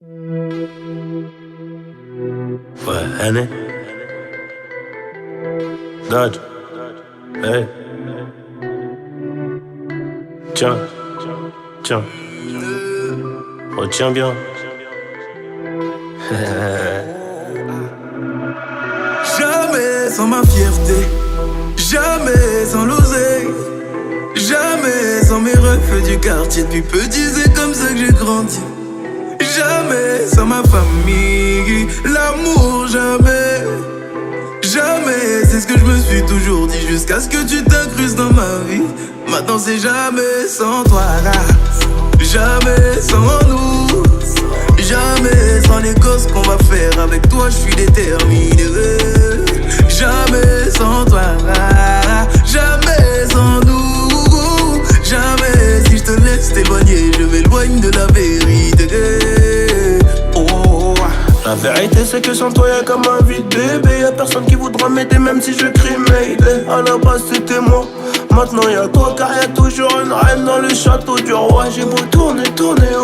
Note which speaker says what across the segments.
Speaker 1: Ouais, Henny. Dodge. Hey. Tiens. Tiens. Retiens bien.
Speaker 2: Jamais sans ma fierté, jamais sans l'oseille, jamais sans mes refs du quartier. Depuis petit, c'est comme ça que j'ai grandi. Jamais sans ma famille, l'amour, jamais. Jamais, c'est ce que je me suis toujours dit, jusqu'à ce que tu t'incrustes dans ma vie. Maintenant c'est jamais sans toi, jamais sans nous, jamais sans les causes qu'on va faire. Avec toi je suis déterminé. Jamais sans toi, jamais sans nous, jamais si je te laisse t'éloigner, je m'éloigne de la vérité. Oh.
Speaker 1: La vérité c'est que sans toi y'a comme un vide bébé. Y'a personne qui voudra m'aider même si je crie Mayday. À la base c'était moi, maintenant y'a toi. Car y'a toujours une reine dans le château du roi. J'ai beau tourner,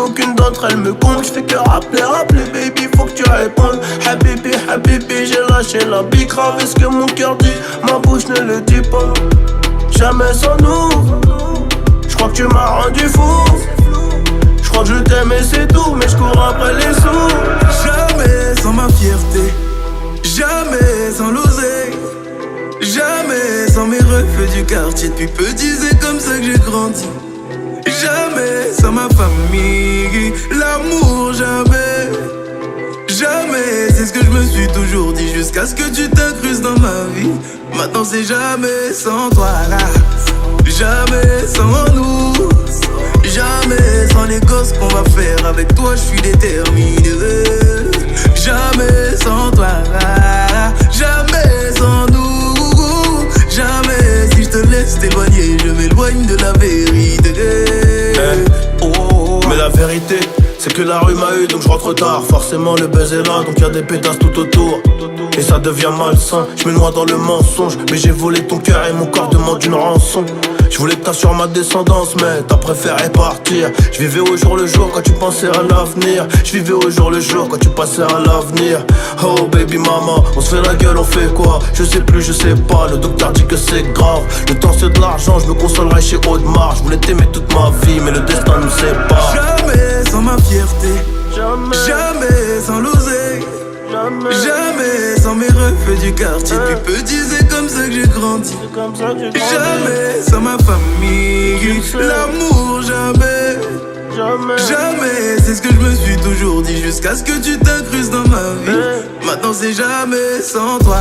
Speaker 1: aucune d'entre elles me compte. J'fais que rappeler, baby, faut que tu répondes. Habibi, j'ai lâché la big grave. Est-ce que mon cœur dit, ma bouche ne le dit pas. Jamais sans nous, j'crois que tu m'as rendu fou. J'crois que je t'aime et c'est tout, mais j'cours après les sous.
Speaker 2: Jamais sans ma fierté, jamais sans l'oseille, jamais sans mes refs du quartier. Depuis petit, c'est comme ça que j'ai grandi. Jamais sans ma famille, l'amour, jamais. Jamais, c'est ce que je me suis toujours dit, jusqu'à ce que tu t'incrustes dans ma vie. Maintenant c'est jamais sans toi, jamais sans nous, jamais sans les gosses qu'on va faire. Avec toi je suis déterminé. Jamais sans toi, jamais sans nous, jamais si je te laisse t'éloigner, je m'éloigne de la vérité.
Speaker 1: Mais la vérité c'est que la rue m'a eu donc je rentre tard. Forcément le buzz est là donc y'a des pétasses tout autour. Et ça devient malsain, je me noie dans le mensonge. Mais j'ai volé ton cœur et mon corps demande une rançon. Je voulais que t'assures ma descendance mais t'as préféré partir. Je vivais au jour le jour quand tu pensais à l'avenir. Je vivais au jour le jour quand tu passais à l'avenir. Oh baby mama, on se fait la gueule, on fait quoi? Je sais plus, je sais pas, le docteur dit que c'est grave. Le temps c'est de l'argent, je me consolerai chez Audemars. Je voulais t'aimer toute ma vie mais le destin nous sépare.
Speaker 2: Jamais sans ma fierté, jamais sans l'oseille, jamais sans mes refs du quartier. Depuis petit c'est comme ça que j'ai grandi. Jamais sans ma famille, l'amour, jamais. Jamais, c'est ce que je me suis toujours dit, jusqu'à ce que tu t'incrustes dans ma vie. Maintenant c'est jamais sans toi,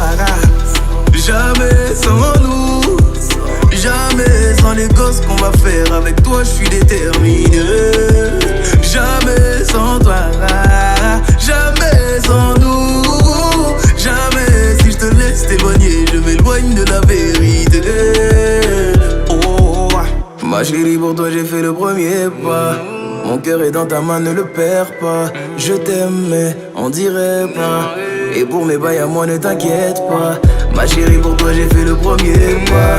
Speaker 2: jamais sans nous, jamais sans les gosses qu'on va faire. Avec toi je suis déterminé. Jamais sans toi, jamais sans nous, jamais si je te laisse t'éloigner, je m'éloigne de la vérité. Oh. Ma chérie, pour toi j'ai fait le premier pas. Mon cœur est dans ta main, ne le perds pas. Je t'aime mais on dirait pas. Et pour mes bails à moi ne t'inquiète pas. Ma chérie, pour toi j'ai fait le premier pas.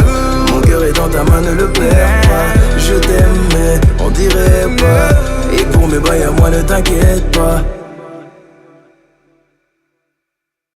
Speaker 2: Mon cœur est dans ta main, ne le perds pas. Je t'aime mais on dirait pas. Et pour mes bails à moi ne t'inquiète pas.